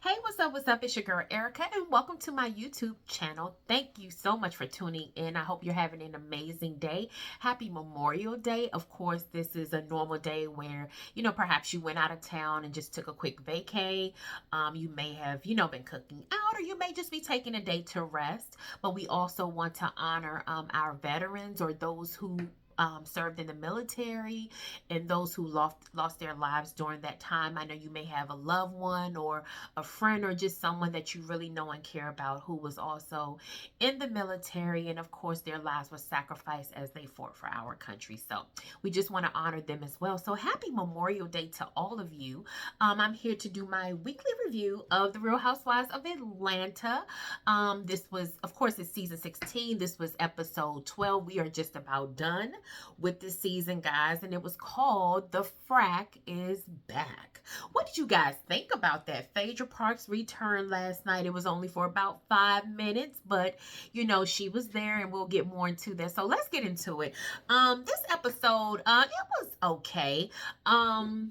Hey, what's up? What's up? It's your girl Erica, and welcome to my YouTube channel. Thank you so much for tuning in. I hope you're having an amazing day. Happy Memorial Day. Of course, this is a normal day where, perhaps you went out of town and just took a quick vacay. You may have, been cooking out, or you may just be taking a day to rest. But we also want to honor our veterans or those who served in the military and those who lost their lives during that time. I know you may have a loved one or a friend or just someone that you really know and care about who was also in the military, and of course their lives were sacrificed as they fought for our country. So we just want to honor them as well. So happy Memorial Day to all of you. I'm here to do my weekly review of the Real Housewives of Atlanta. This was, of course, it's season 16. This was episode 12. We are just about done with this season, guys, and it was called The Frack is Back. What did you guys think about that? Phaedra Parks returned last night. It was only for about 5 minutes, but she was there, and we'll get more into that. So let's get into it. This episode, it was okay. I'll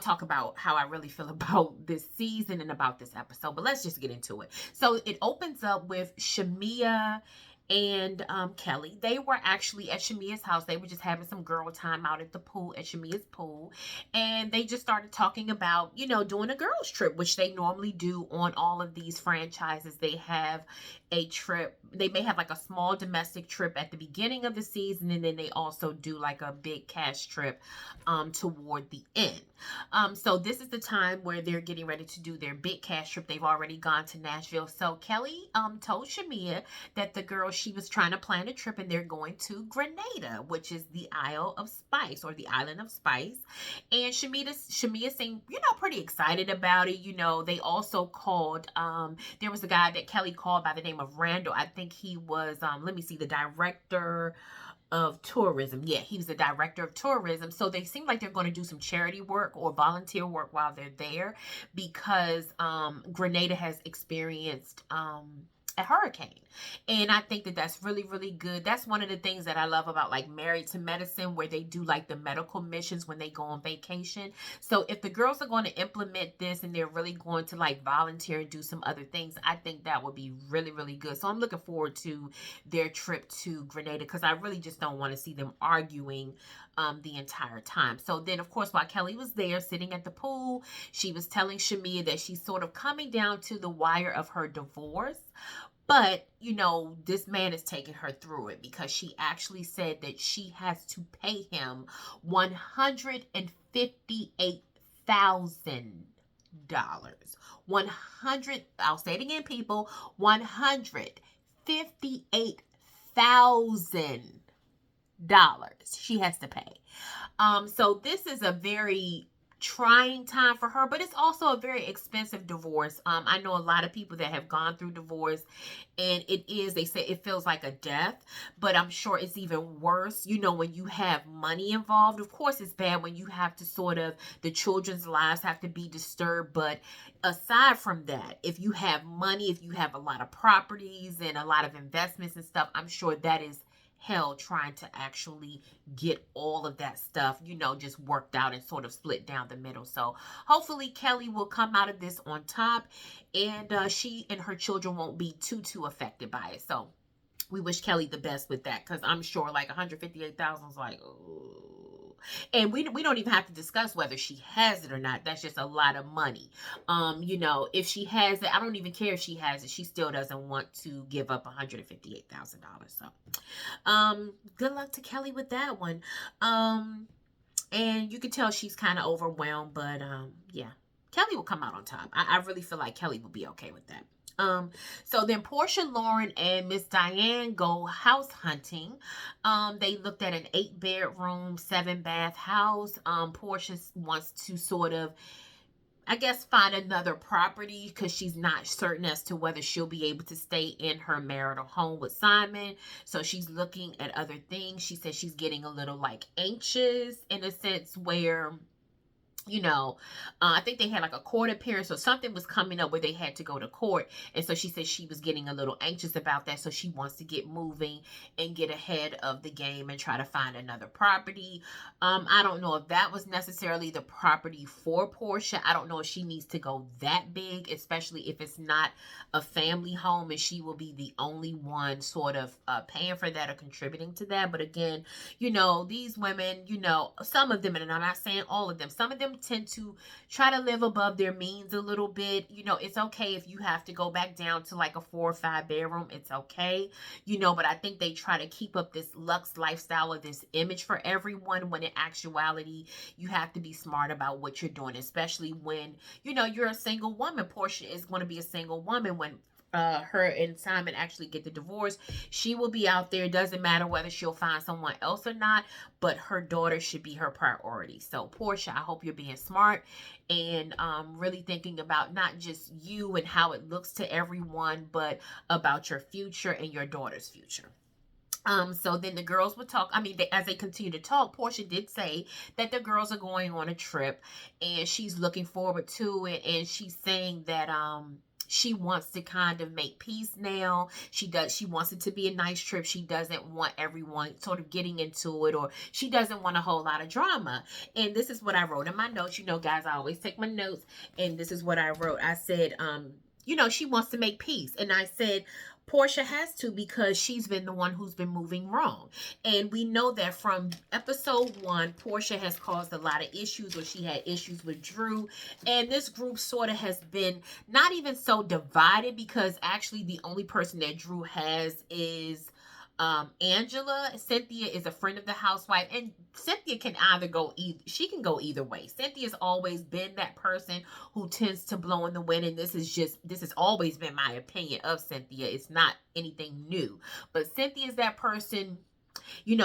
talk about how I really feel about this season and about this episode, but let's just get into it. So it opens up with Shameana and Kelly. They were actually at Shamea's house. They were just having some girl time out at the pool, at Shamea's pool. And they just started talking about, doing a girls trip, which they normally do on all of these franchises. They have a trip. They may have like a small domestic trip at the beginning of the season, and then they also do like a big cash trip toward the end. So this is the time where they're getting ready to do their big cash trip. They've already gone to Nashville. So Kelly told Shameana that the girl, she was trying to plan a trip, and they're going to Grenada, which is the Isle of Spice, or the Island of Spice. And Shameana seemed, pretty excited about it. They also called, there was a guy that Kelly called by the name of Randall. I think he was, let me see, the director of tourism. Yeah, he was the director of tourism. So they seem like they're going to do some charity work or volunteer work while they're there, because Grenada has experienced a hurricane. And I think that that's really, really good. That's one of the things that I love about like Married to Medicine, where they do like the medical missions when they go on vacation. So if the girls are going to implement this and they're really going to like volunteer and do some other things, I think that would be really, really good. So I'm looking forward to their trip to Grenada, because I really just don't want to see them arguing the entire time. So then, of course, while Kelly was there sitting at the pool, she was telling Shameana that she's sort of coming down to the wire of her divorce. But, this man is taking her through it, because she actually said that she has to pay him $158,000. 100, I'll say it again, people, $158,000 she has to pay. So this is a very trying time for her, but it's also a very expensive divorce. I know a lot of people that have gone through divorce, and they say it feels like a death, but I'm sure it's even worse, when you have money involved. Of course, it's bad when you have to the children's lives have to be disturbed, but aside from that, if you have money, if you have a lot of properties and a lot of investments and stuff, I'm sure that is hell trying to actually get all of that stuff, just worked out and sort of split down the middle. So hopefully Kelly will come out of this on top, and she and her children won't be too affected by it. So we wish Kelly the best with that, because I'm sure like 158,000 is like, oh. And we don't even have to discuss whether she has it or not. That's just a lot of money. If she has it, I don't even care if she has it. She still doesn't want to give up $158,000. So, good luck to Kelly with that one. And you can tell she's kind of overwhelmed, but yeah, Kelly will come out on top. I really feel like Kelly will be okay with that. So then Portia, Lauren, and Miss Diane go house hunting. They looked at an 8-bedroom, 7-bath house. Portia wants to sort of, I guess, find another property, because she's not certain as to whether she'll be able to stay in her marital home with Simon. So she's looking at other things. She says she's getting a little like anxious, in a sense where you know, I think they had like a court appearance or something was coming up where they had to go to court. And so she said she was getting a little anxious about that. So she wants to get moving and get ahead of the game and try to find another property. I don't know if that was necessarily the property for Portia. I don't know if she needs to go that big, especially if it's not a family home and she will be the only one sort of paying for that or contributing to that. But again, these women, some of them, and I'm not saying all of them, some of them tend to try to live above their means a little bit. It's okay if you have to go back down to like a 4 or 5 bedroom. It's okay, but I think they try to keep up this luxe lifestyle or this image for everyone, when in actuality, you have to be smart about what you're doing, especially when, you're a single woman. Portia is going to be a single woman when her and Simon actually get the divorce. She will be out there. It doesn't matter whether she'll find someone else or not, but her daughter should be her priority. So Portia, I hope you're being smart and really thinking about not just you and how it looks to everyone, but about your future and your daughter's future. So then the girls would talk. I mean, as they continue to talk, Portia did say that the girls are going on a trip and she's looking forward to it. And she's saying that, she wants to kind of make peace now. She wants it to be a nice trip. She doesn't want everyone sort of getting into it, or she doesn't want a whole lot of drama. And this is what I wrote in my notes. Guys, I always take my notes, and this is what I wrote. I said, she wants to make peace. And I said, Portia has to, because she's been the one who's been moving wrong. And we know that from episode 1, Portia has caused a lot of issues, or she had issues with Drew. And this group sort of has been not even so divided, because actually the only person that Drew has is Angela. Cynthia is a friend of the housewife, and Cynthia can either go she can go either way. Cynthia's always been that person who tends to blow in the wind, and this has always been my opinion of Cynthia. It's not anything new, but Cynthia's that person.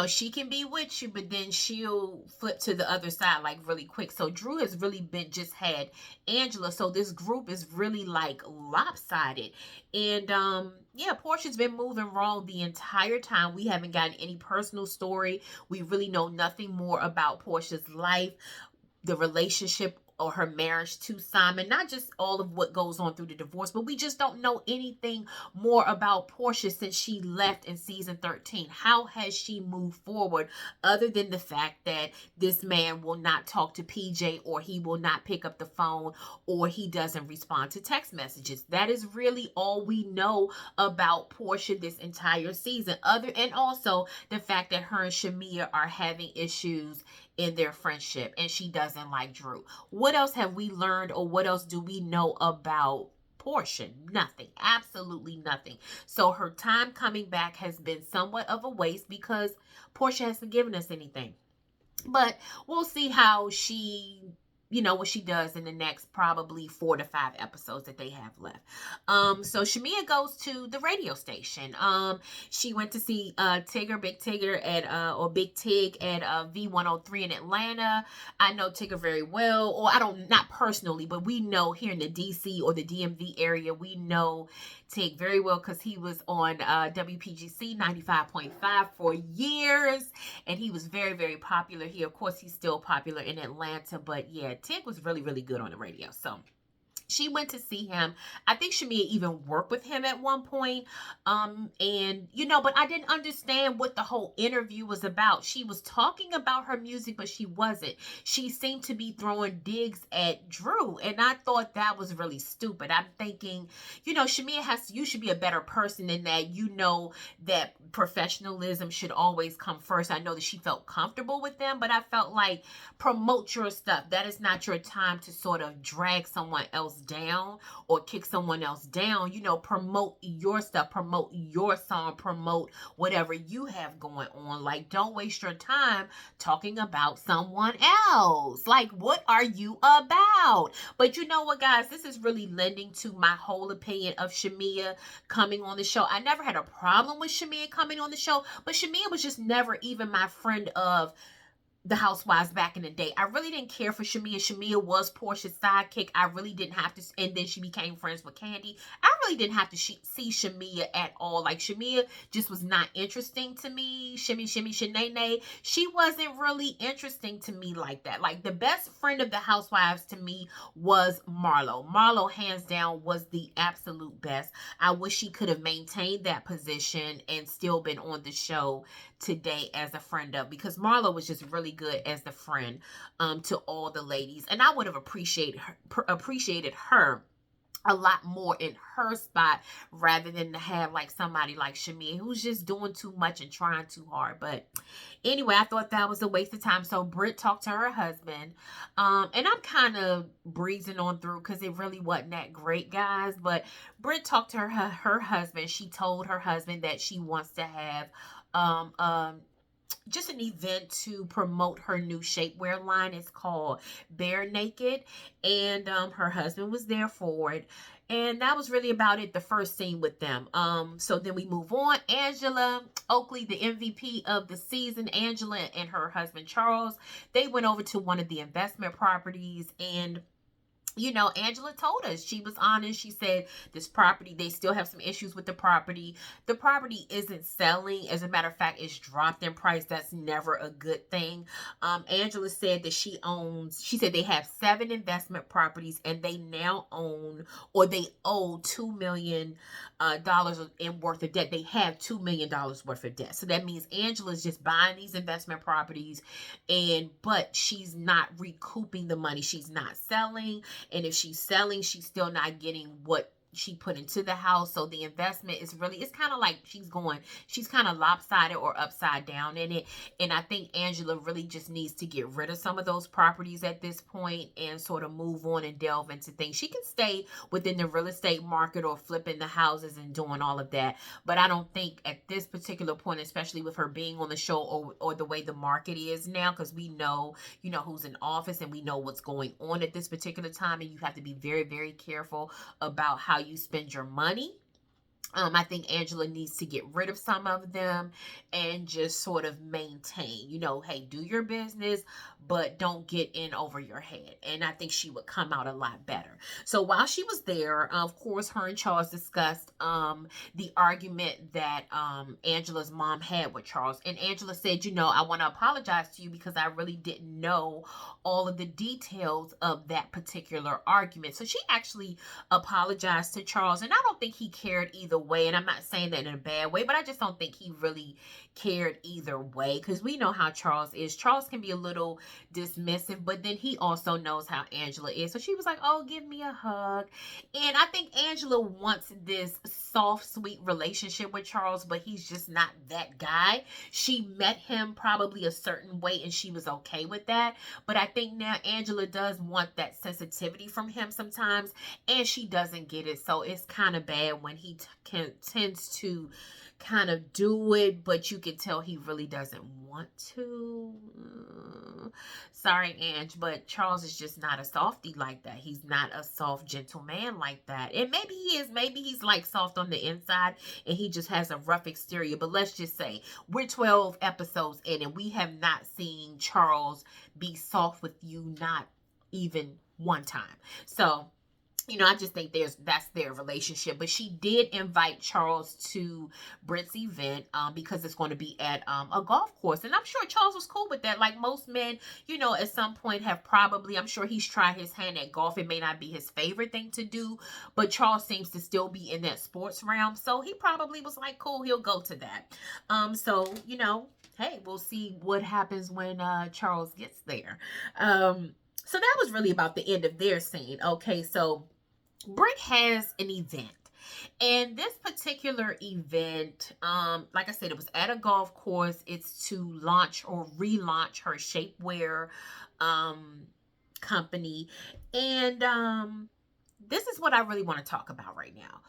She can be with you, but then she'll flip to the other side like really quick. So Drew has really just had Angela. So this group is really like lopsided. And yeah, Portia's been moving wrong the entire time. We haven't gotten any personal story. We really know nothing more about Portia's life, the relationship, or her marriage to Simon. Not just all of what goes on through the divorce, but we just don't know anything more about Portia since she left in season 13. How has she moved forward, other than the fact that this man will not talk to PJ, or he will not pick up the phone, or he doesn't respond to text messages? That is really all we know about Portia this entire season, and also the fact that her and Shameana are having issues in their friendship, and she doesn't like Drew. What else have we learned, or what else do we know about Portia? Nothing. Absolutely nothing. So her time coming back has been somewhat of a waste, because Portia hasn't given us anything. But we'll see how what she does in the next probably 4 to 5 episodes that they have left. So Shameana goes to the radio station. She went to see Big Tigger or Big Tig at V103 in Atlanta. I know Tigger very well, or not personally, but we know here in the DC or the DMV area, we know Tig very well, because he was on WPGC 95.5 for years, and he was very, very popular here. Of course, he's still popular in Atlanta, but yeah, Tig was really, really good on the radio. So she went to see him. I think Shameana even worked with him at one point. But I didn't understand what the whole interview was about. She was talking about her music, but she wasn't. She seemed to be throwing digs at Drew, and I thought that was really stupid. I'm thinking, Shameana, you should be a better person than that. That professionalism should always come first. I know that she felt comfortable with them, but I felt like, promote your stuff. That is not your time to sort of drag someone else down or kick someone else down. Promote your stuff, promote your song, promote whatever you have going on. Like, don't waste your time talking about someone else. Like, what are you about? But you know what, guys, this is really lending to my whole opinion of Shameana coming on the show. I never had a problem with Shameana coming on the show, but Shameana was just never even my friend of the Housewives back in the day. I really didn't care for Shameana. Shameana was Portia's sidekick. I really didn't have to. And then she became friends with Candy. I really didn't have to see Shameana at all. Like, Shameana just was not interesting to me. Shimmy, Shanae. She wasn't really interesting to me like that. Like, the best friend of the Housewives to me was Marlo. Marlo, hands down, was the absolute best. I wish she could have maintained that position and still been on the show today as a friend of, because Marlo was just really good as the friend to all the ladies, and I would have appreciated her a lot more in her spot rather than to have like somebody like Shameana who's just doing too much and trying too hard. But anyway, I thought that was a waste of time. So Britt talked to her husband, and I'm kind of breezing on through because it really wasn't that great, guys. But Britt talked to her husband. She told her husband that she wants to have um um just an event to promote her new shapewear line. It's called Bare Naked, and her husband was there for it. And that was really about it, the first scene with them. So then we move on. Angela Oakley, the MVP of the season, Angela and her husband Charles, they went over to one of the investment properties, and Angela told us, she was honest. She said this property, they still have some issues with the property. The property isn't selling. As a matter of fact, it's dropped in price. That's never a good thing. Angela said that she said they have 7 investment properties, and they now own, or they owe $2 million in worth of debt. They have $2 million worth of debt. So that means Angela's just buying these investment properties, but she's not recouping the money. She's not selling. And if she's selling, she's still not getting what she put into the house. So the investment is really, it's kind of like she's kind of lopsided or upside down in it. And I think Angela really just needs to get rid of some of those properties at this point and sort of move on and delve into things. She can stay within the real estate market or flipping the houses and doing all of that. But I don't think at this particular point, especially with her being on the show or the way the market is now, because we know, who's in office and we know what's going on at this particular time. And you have to be very, very careful about how you spend your money. I think Angela needs to get rid of some of them and just sort of maintain, hey, do your business, but don't get in over your head. And I think she would come out a lot better. So while she was there, of course, her and Charles discussed the argument that Angela's mom had with Charles. And Angela said, I want to apologize to you because I really didn't know all of the details of that particular argument. So she actually apologized to Charles, and I don't think he cared either way. And I'm not saying that in a bad way, but I just don't think he really cared either way, because we know how Charles is. Charles can be a little dismissive, but then he also knows how Angela is. So she was like, oh, give me a hug. And I think Angela wants this soft, sweet relationship with Charles, but he's just not that guy. She met him probably a certain way and she was okay with that. But I think now Angela does want that sensitivity from him sometimes, and she doesn't get it. So it's kind of bad when he tends to kind of do it, but you can tell he really doesn't want to. Sorry, Ange, but Charles is just not a softie like that. He's not a soft, gentle man like that. And maybe he is. Maybe he's like soft on the inside and he just has a rough exterior. But let's just say we're 12 episodes in and we have not seen Charles be soft with you, not even one time. So I just think that's their relationship. But she did invite Charles to Britt's event because it's going to be at a golf course. And I'm sure Charles was cool with that. Like most men, at some point have probably, I'm sure he's tried his hand at golf. It may not be his favorite thing to do, but Charles seems to still be in that sports realm. So he probably was like, cool, he'll go to that. So, hey, we'll see what happens when Charles gets there. So that was really about the end of their scene. Okay, so Britt has an event. And this particular event, like I said, it was at a golf course. It's to launch or relaunch her shapewear company. And this is what I really want to talk about right now.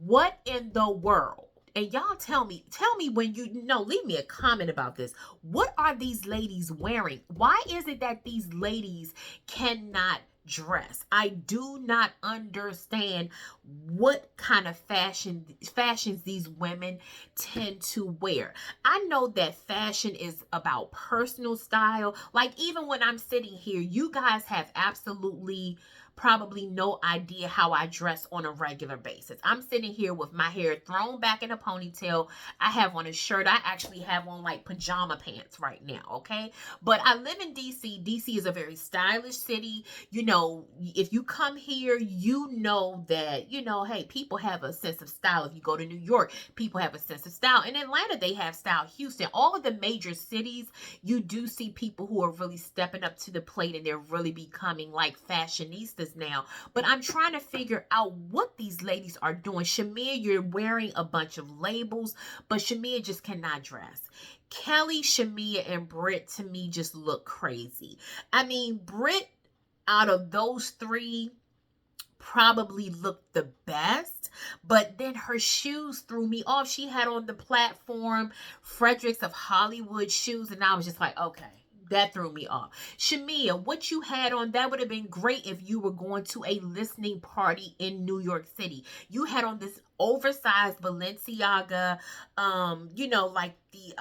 What in the world? And y'all tell me when leave me a comment about this. What are these ladies wearing? Why is it that these ladies cannot dress? I do not understand what kind of fashions these women tend to wear. I know that fashion is about personal style. Like even when I'm sitting here, you guys have absolutely probably no idea how I dress on a regular basis. I'm sitting here with my hair thrown back in a ponytail. I have on a shirt. I actually have on like pajama pants right now, okay? But I live in DC. DC is a very stylish city. You know, if you come here, you know that, you know, hey, people have a sense of style. If you go to New York, people have a sense of style. In Atlanta, they have style. Houston, all of the major cities, you do see people who are really stepping up to the plate and they're really becoming like fashionistas now. But I'm trying to figure out what these ladies are doing. Shameana, you're wearing a bunch of labels, but Shameana just cannot dress. Kelly, Shameana, and Britt to me just look crazy. I mean, Britt, out of those three, probably looked the best, but then her shoes threw me off. She had on the platform Fredericks of Hollywood shoes, and I was just like, okay, that threw me off. Shameana, what you had on, that would have been great if you were going to a listening party in New York City. You had on this oversized Balenciaga, you know, like the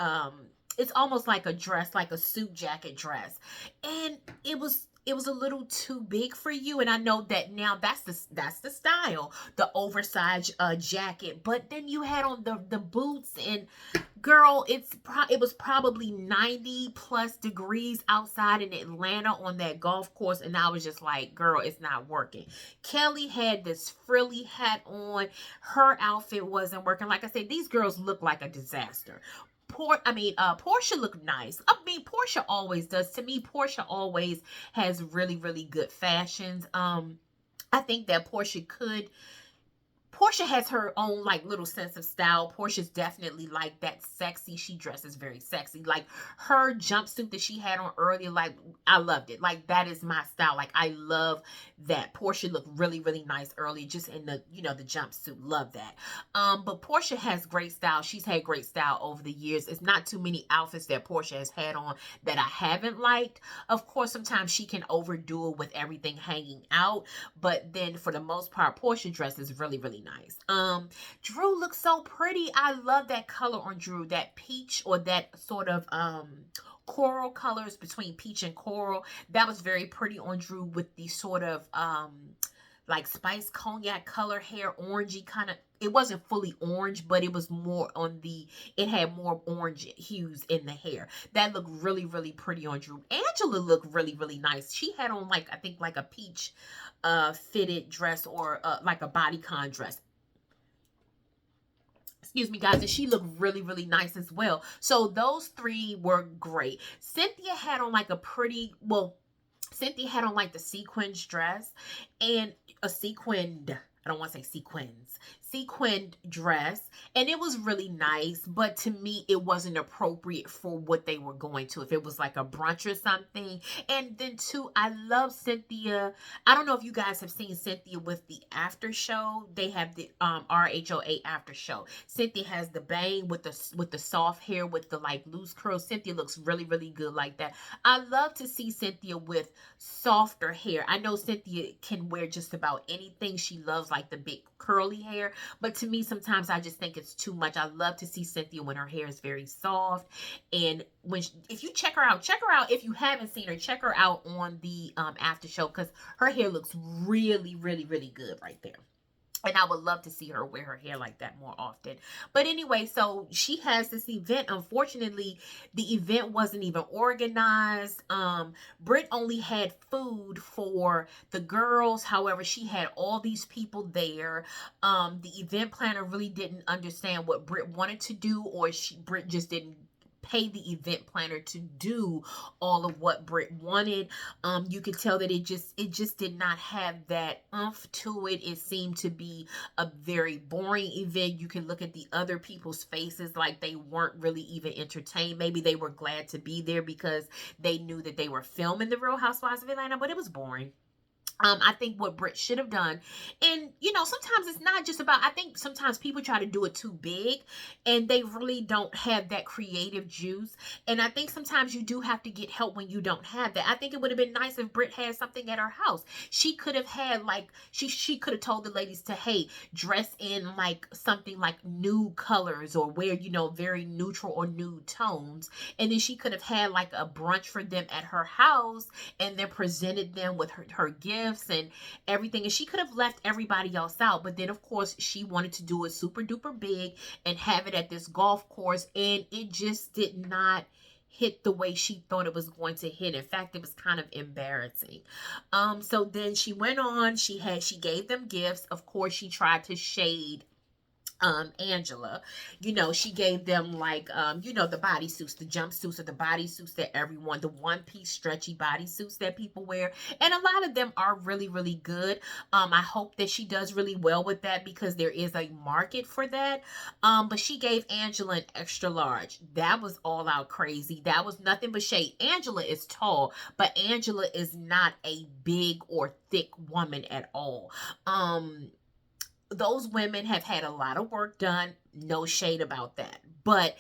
it's almost like a dress, like a suit jacket dress, and it was a little too big for you. And I know that now that's the style, the oversized jacket. But then you had on the boots, and girl, it was probably 90 plus degrees outside in Atlanta on that golf course, and I was just like, girl, it's not working. Kelly had this frilly hat on. Her outfit wasn't working. Like I said, these girls look like a disaster. Portia looked nice. I mean, Portia always does. To me, Portia always has really, really good fashions. I think that Portia has her own like little sense of style. Portia's definitely like that sexy. She dresses very sexy. Like her jumpsuit that she had on earlier, like I loved it. Like that is my style. Like I love that. Portia looked really, really nice earlier, just in the, you know, the jumpsuit. Love that. But Portia has great style. She's had great style over the years. It's not too many outfits that Portia has had on that I haven't liked. Of course, sometimes she can overdo it with everything hanging out, but then for the most part, Portia dresses really, really nice. Drew looks so pretty. I love that color on Drew, that peach, or that sort of coral colors between peach and coral. That was very pretty on Drew, with the sort of like spice cognac color hair, orangey kind of. It wasn't fully orange, but it was more on it had more orange hues in the hair. That looked really, really pretty on Drew. Angela looked really, really nice. She had on like, I think like a peach fitted dress, or like a bodycon dress. Excuse me, guys, and she looked really, really nice as well. So those three were great. Cynthia had on like Cynthia had on like the sequins dress, and a sequined, I don't want to say sequined dress, and it was really nice, but to me it wasn't appropriate for what they were going to. If it was like a brunch or something. And then too, I love Cynthia. I don't know if you guys have seen Cynthia with the after show. They have the RHOA after show. Cynthia has the bang with the soft hair with the like loose curls. Cynthia looks really, really good like that. I love to see Cynthia with softer hair. I know Cynthia can wear just about anything. She loves like the big curly hair, but to me sometimes I just think it's too much. I love to see Cynthia when her hair is very soft. And if you check her out if you haven't seen her, check her out on the after show, because her hair looks really, really, really good right there. And I would love to see her wear her hair like that more often. But anyway, so she has this event. Unfortunately, the event wasn't even organized. Britt only had food for the girls. However, she had all these people there. The event planner really didn't understand what Britt wanted to do, or Britt just didn't pay the event planner to do all of what Britt wanted. You could tell that it just did not have that oomph to it. It seemed to be a very boring event. You can look at the other people's faces like they weren't really even entertained. Maybe they were glad to be there because they knew that they were filming the Real Housewives of Atlanta, but it was boring. I think what Britt should have done, and you know, sometimes it's not just about, I think sometimes people try to do it too big and they really don't have that creative juice. And I think sometimes you do have to get help when you don't have that. I think it would have been nice if Britt had something at her house. She could have had like, she could have told the ladies to, hey, dress in like something like nude colors, or wear, you know, very neutral or nude tones. And then she could have had like a brunch for them at her house, and then presented them with her gifts. gifts and everything. And she could have left everybody else out. But then, of course, she wanted to do it super duper big and have it at this golf course. And it just did not hit the way she thought it was going to hit. In fact, it was kind of embarrassing. So then she went on, she gave them gifts. Of course, she tried to shade Angela. She gave them like the bodysuits, the jumpsuits, or the bodysuits that everyone, the one-piece stretchy bodysuits that people wear, and a lot of them are really, really good. I hope that she does really well with that, because there is a market for that. But she gave Angela an extra large. That was all out crazy. That was nothing but shade. Angela is tall, but Angela is not a big or thick woman at all. Those women have had a lot of work done. No shade about that. But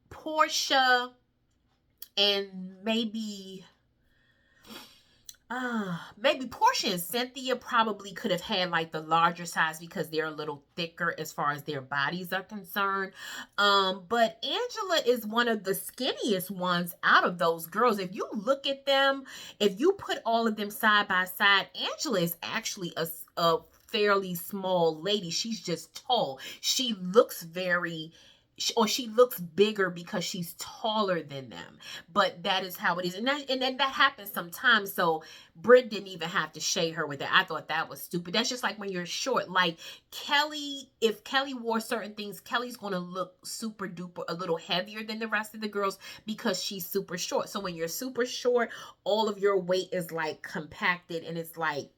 Portia and maybe Portia and Cynthia probably could have had like the larger size, because they're a little thicker as far as their bodies are concerned. But Angela is one of the skinniest ones out of those girls. If you look at them, if you put all of them side by side, Angela is actually a fairly small lady. She's just tall. She looks she looks bigger because she's taller than them. But that is how it is. And then that happens sometimes. So Britt didn't even have to shade her with that. I thought that was stupid. That's just like when you're short. Like Kelly, if Kelly wore certain things, Kelly's going to look super duper a little heavier than the rest of the girls because she's super short. So when you're super short, all of your weight is like compacted, and it's like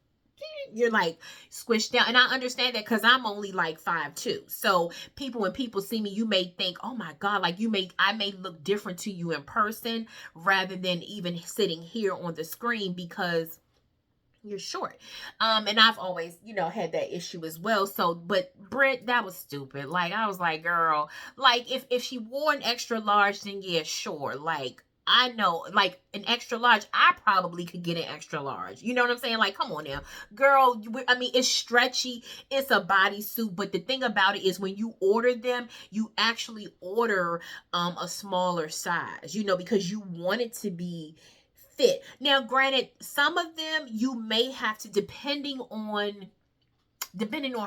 you're like squished down. And I understand that, because I'm only like 5'2". So when people see me, you may think, oh my God, like I may look different to you in person rather than even sitting here on the screen, because you're short. And I've always, had that issue as well. So, but Britt, that was stupid. Like, I was like, girl, like if she wore an extra large, then yeah, sure. Like, I know, like an extra large, I probably could get an extra large. You know what I'm saying? Like, come on now, girl. It's stretchy. It's a bodysuit. But the thing about it is, when you order them, you actually order a smaller size, because you want it to be fit. Now, granted, some of them you may have to, depending on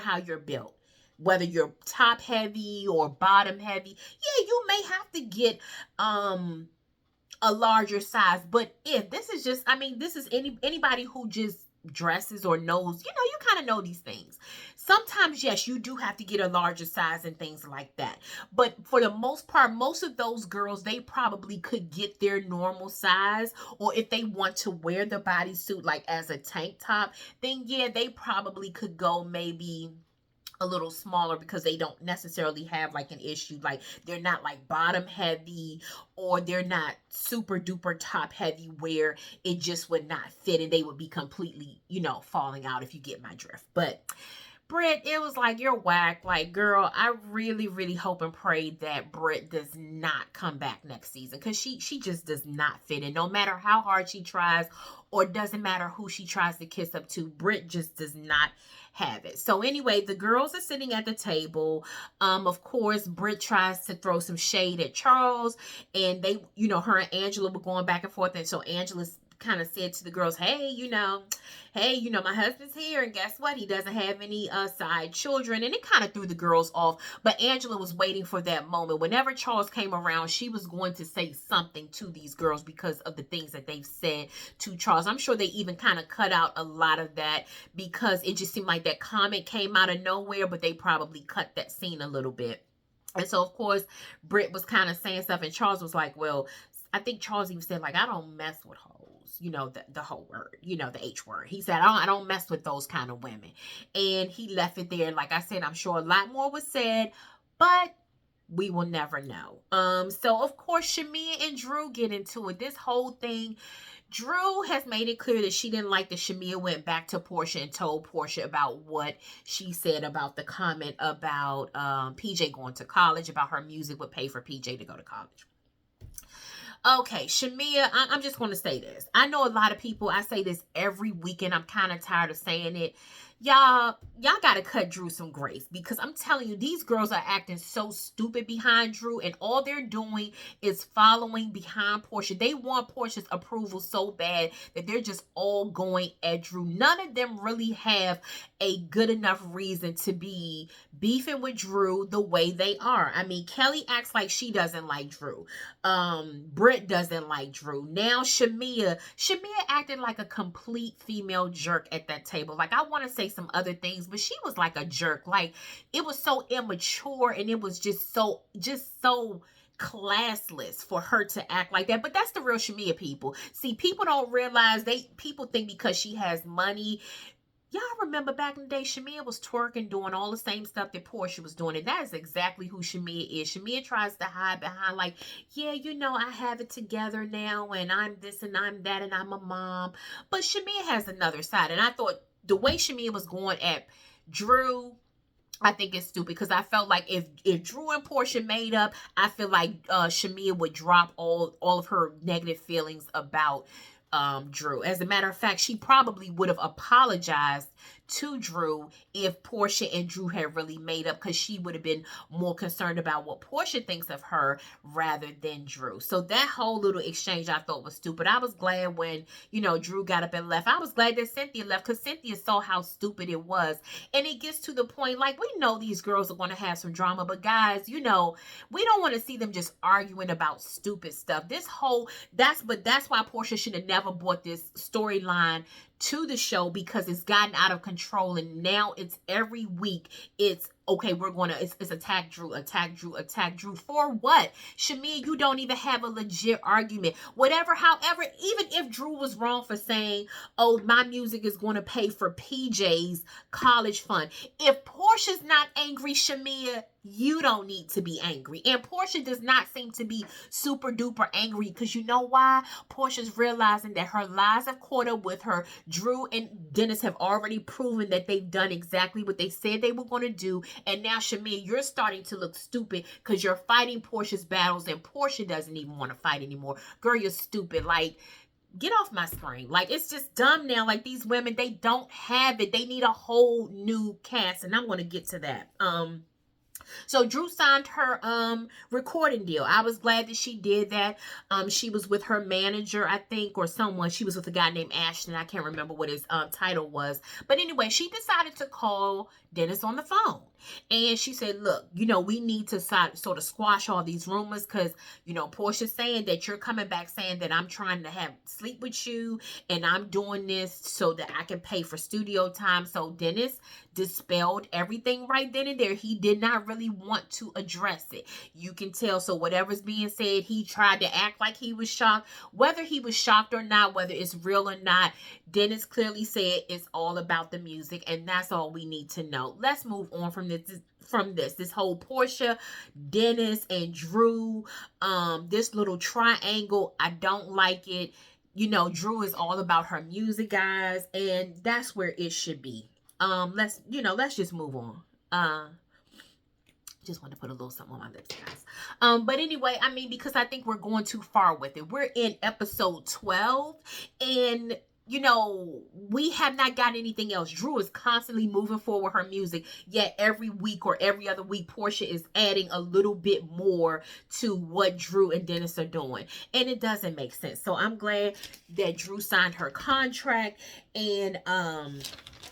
how you're built, whether you're top heavy or bottom heavy. Yeah, you may have to get a larger size. But if this is just, this is anybody who just dresses or knows, you kind of know these things. Sometimes, yes, you do have to get a larger size and things like that. But for the most part, most of those girls, they probably could get their normal size. Or if they want to wear the bodysuit like as a tank top, then yeah, they probably could go maybe a little smaller, because they don't necessarily have like an issue. Like, they're not like bottom heavy, or they're not super duper top heavy where it just would not fit and they would be completely, falling out, if you get my drift. But Britt, it was like, you're whack. Like, girl, I really, really hope and pray that Britt does not come back next season, because she just does not fit in. No matter how hard she tries, or doesn't matter who she tries to kiss up to, Britt just does not have it. So anyway, the girls are sitting at the table. Of course, Britt tries to throw some shade at Charles, and they, her and Angela were going back and forth. And so Angela's kind of said to the girls, hey, my husband's here, and guess what? He doesn't have any side children. And it kind of threw the girls off. But Angela was waiting for that moment. Whenever Charles came around, she was going to say something to these girls because of the things that they've said to Charles. I'm sure they even kind of cut out a lot of that, because it just seemed like that comment came out of nowhere, but they probably cut that scene a little bit. And so, of course, Britt was kind of saying stuff, and Charles was like, well, I think Charles even said, like, I don't mess with hoes. The whole word, the H word. He said, I don't mess with those kind of women. And he left it there. Like I said, I'm sure a lot more was said, but we will never know. So of course, Shameana and Drew get into it. This whole thing, Drew has made it clear that she didn't like that Shameana went back to Portia and told Portia about what she said about the comment about PJ going to college, about her music would pay for PJ to go to college. Okay, Shameana, I'm just going to say this. I know a lot of people, I say this every weekend. I'm kind of tired of saying it. Y'all got to cut Drew some grace, because I'm telling you, these girls are acting so stupid behind Drew, and all they're doing is following behind Portia. They want Portia's approval so bad that they're just all going at Drew. None of them really have a good enough reason to be beefing with Drew the way they are. I mean, Kelly acts like she doesn't like Drew. Britt doesn't like Drew. Now Shameana acted like a complete female jerk at that table. Like, I want to say some other things, but she was like a jerk. Like, it was so immature, and it was just so classless for her to act like that. But that's the real Shameana, people. See, people don't realize, people think because she has money. Y'all remember back in the day, Shameana was twerking, doing all the same stuff that Portia was doing. And that is exactly who Shameana is. Shameana tries to hide behind, like, yeah, you know, I have it together now, and I'm this and I'm that, and I'm a mom. But Shameana has another side. And I thought the way Shameana was going at Drew, I think it's stupid, because I felt like if Drew and Portia made up, I feel like Shameana would drop all of her negative feelings about Drew. As a matter of fact, she probably would have apologized to Drew if Portia and Drew had really made up, because she would have been more concerned about what Portia thinks of her rather than Drew. So that whole little exchange I thought was stupid. I was glad when, you know, Drew got up and left. I was glad that Cynthia left, because Cynthia saw how stupid it was. And it gets to the point, like, we know these girls are going to have some drama, but guys, you know, we don't want to see them just arguing about stupid stuff. That's why Portia should have never brought this storyline to the show, because it's gotten out of control, and now it's every week it's okay, it's attack Drew for what? Shameana, you don't even have a legit argument. However, even if Drew was wrong for saying, oh, my music is going to pay for PJ's college fund, if Portia's not angry, Shameana, you don't need to be angry. And Portia does not seem to be super duper angry, because you know why? Portia's realizing that her lies have caught up with her. Drew and Dennis have already proven that they've done exactly what they said they were going to do. And now, Shameana, you're starting to look stupid, because you're fighting Portia's battles, and Portia doesn't even want to fight anymore. Girl, you're stupid. Like, get off my screen. Like, it's just dumb now. Like, these women, they don't have it. They need a whole new cast, and I'm going to get to that. So Drew signed her recording deal. I was glad that she did that. She was with her manager, I think, or someone. She was with a guy named Ashton. I can't remember what his title was. But anyway, she decided to call Dennis on the phone. And she said, look, you know, we need to sort of squash all these rumors, because, you know, Portia's saying that you're coming back saying that I'm trying to sleep with you, and I'm doing this so that I can pay for studio time. So Dennis dispelled everything right then and there. He did not really want to address it. You can tell. So whatever's being said, he tried to act like he was shocked. Whether he was shocked or not, whether it's real or not, Dennis clearly said it's all about the music, and that's all we need to know. Let's move on from this whole Portia, Dennis, and Drew, this little triangle. I don't like it. You know, Drew is all about her music, guys, and that's where it should be. Let's just move on. Just want to put a little something on my lips, guys. But anyway, I mean, because I think we're going too far with it. We're in episode 12, and you know, we have not got anything else. Drew is constantly moving forward with her music, yet every week or every other week, Portia is adding a little bit more to what Drew and Dennis are doing. And it doesn't make sense. So I'm glad that Drew signed her contract. And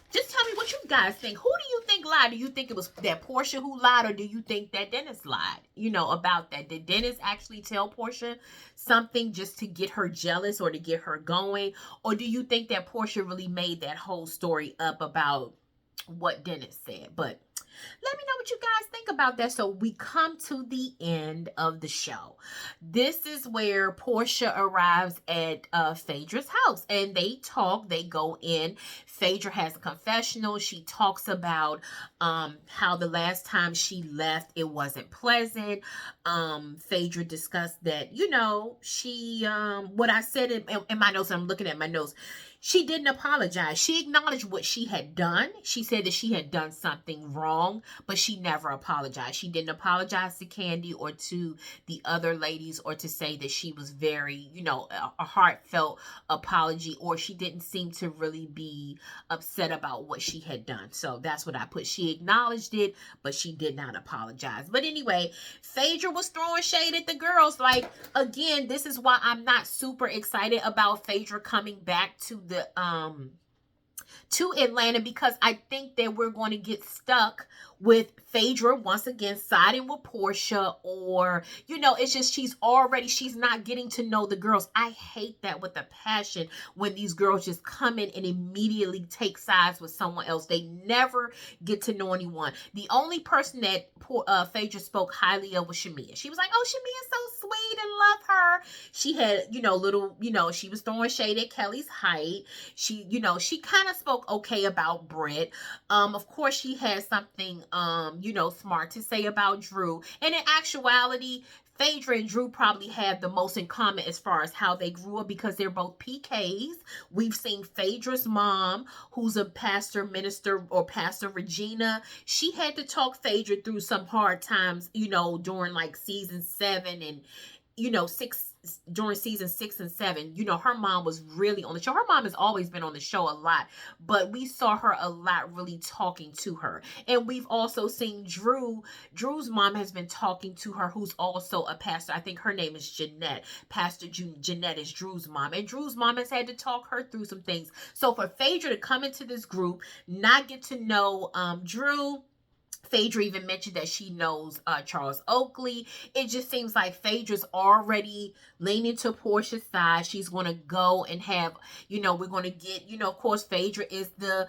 just tell me what you guys think. Who do you think lied? Do you think it was that Portia who lied, or do you think that Dennis lied? You know, about that. Did Dennis actually tell Portia something just to get her jealous or to get her going? Or do you think that Portia really made that whole story up about what Dennis said? But let me know what you guys think about that. So we come to the end of the show. This is where Portia arrives at Phaedra's house, and they talk. They go in. Phaedra has a confessional. She talks about how the last time she left, it wasn't pleasant. Phaedra discussed that, you know, she, what I said in my notes, I'm looking at my notes, She didn't apologize. She acknowledged what she had done. She said that she had done something wrong, but she never apologized. She didn't apologize to Candy or to the other ladies, or to say that she was very, a heartfelt apology, or she didn't seem to really be upset about what she had done. So that's what I put. She acknowledged it, but she did not apologize. But anyway, Phaedra was throwing shade at the girls. Like, again, this is why I'm not super excited about Phaedra coming back to Atlanta, because I think that we're going to get stuck with Phaedra once again siding with Portia, or it's just she's not getting to know the girls. I hate that with a passion, when these girls just come in and immediately take sides with someone else. They never get to know anyone. The only person that Phaedra spoke highly of was Shameana. She was like, "Oh, Shamea's so sweet and love her." She had she was throwing shade at Kelly's height. She kind of spoke okay about Britt. Of course, she had something smart to say about Drew. And in actuality, Phaedra and Drew probably have the most in common as far as how they grew up, because they're both PKs. We've seen Phaedra's mom, who's a pastor Regina. She had to talk Phaedra through some hard times, during like season 7 and during season 6 and 7. Her mom was really on the show. Her mom has always been on the show a lot, but we saw her a lot really talking to her. And we've also seen Drew's mom has been talking to her, who's also a pastor. I think her name is Jeanette. Pastor Jeanette is Drew's mom, and Drew's mom has had to talk her through some things. So for Phaedra to come into this group, not get to know Drew. Phaedra even mentioned that she knows Charles Oakley. It just seems like Phaedra's already leaning to Portia's side. She's going to go and have, we're going to get, of course, Phaedra is the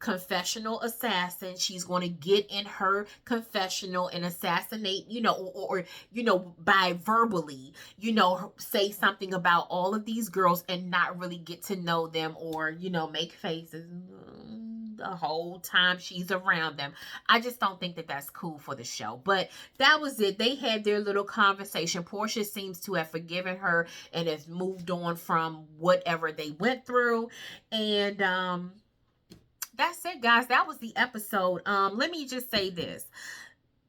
confessional assassin. She's going to get in her confessional and assassinate, or by verbally, say something about all of these girls and not really get to know them, or, make faces the whole time she's around them. I just don't think that that's cool for the show. But that was it. They had their little conversation. Portia seems to have forgiven her and has moved on from whatever they went through. And that's it, guys. That was the episode. Let me just say this.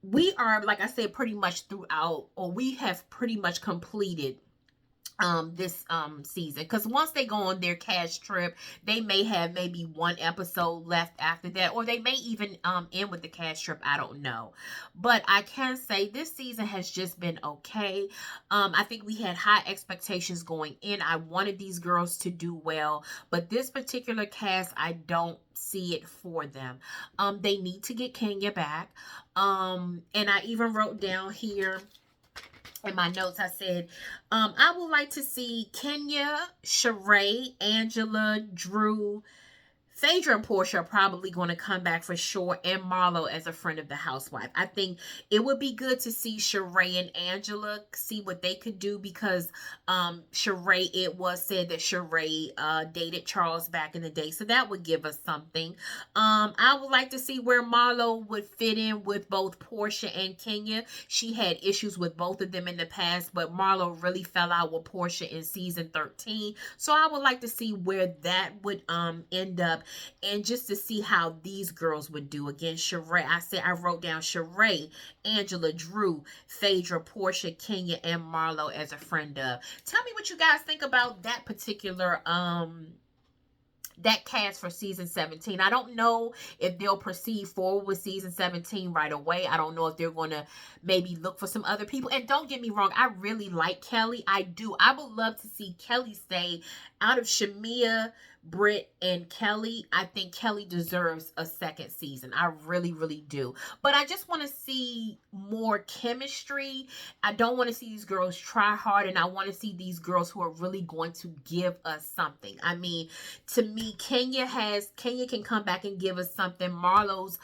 We are, like I said, pretty much throughout, or we have pretty much completed this season, because once they go on their cash trip, they may have maybe one episode left after that, or they may even end with the cash trip. I don't know, but I can say this season has just been okay. I think we had high expectations going in. I wanted these girls to do well, but this particular cast, I don't see it for them. They need to get Kenya back, and I even wrote down here in my notes, I said, I would like to see Kenya, Sheree, Angela, Drew, Phaedra and Portia are probably going to come back for sure, and Marlo as a friend of the housewife. I think it would be good to see Sheree and Angela, see what they could do, because Sheree, it was said that Sheree dated Charles back in the day, so that would give us something. I would like to see where Marlo would fit in with both Portia and Kenya. She had issues with both of them in the past, but Marlo really fell out with Portia in season 13, so I would like to see where that would end up, and just to see how these girls would do. Again, Sheree, I wrote down Sheree, Angela, Drew, Phaedra, Portia, Kenya, and Marlo as a friend of. Tell me what you guys think about that particular that cast for season 17. I don't know if they'll proceed forward with season 17 right away. I don't know if they're going to maybe look for some other people. And don't get me wrong, I really like Kelly. I do. I would love to see Kelly stay. Out of Shameana, Britt, and Kelly, I think Kelly deserves a second season. I really, really do. But I just want to see more chemistry. I don't want to see these girls try hard, and I want to see these girls who are really going to give us something. I mean, to me, Kenya can come back and give us something. Marlo's,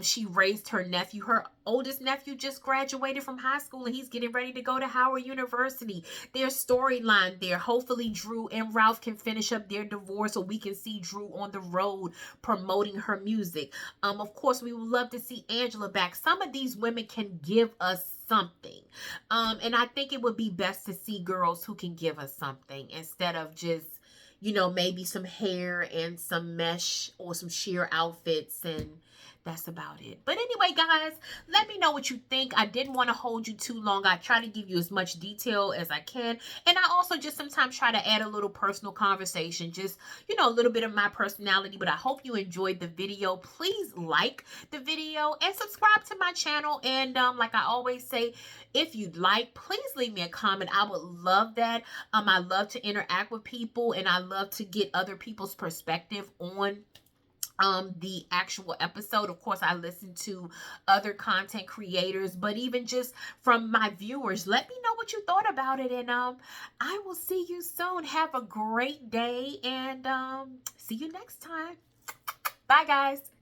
she raised her nephew. Her oldest nephew just graduated from high school, and he's getting ready to go to Howard University. There's storyline there. Hopefully Drew and Ralph can finish up their divorce, so we can see Drew on the road promoting her music. Of course, we would love to see Angela back. Some of these women can give us something. And I think it would be best to see girls who can give us something, instead of just, you know, maybe some hair and some mesh or some sheer outfits, and that's about it. But anyway, guys, let me know what you think. I didn't want to hold you too long. I try to give you as much detail as I can. And I also just sometimes try to add a little personal conversation, just, you know, a little bit of my personality. But I hope you enjoyed the video. Please like the video and subscribe to my channel. And like I always say, if you'd like, please leave me a comment. I would love that. I love to interact with people, and I love to get other people's perspective on the actual episode. Of course, I listen to other content creators, but even just from my viewers, let me know what you thought about it. And I will see you soon. Have a great day, and see you next time. Bye, guys.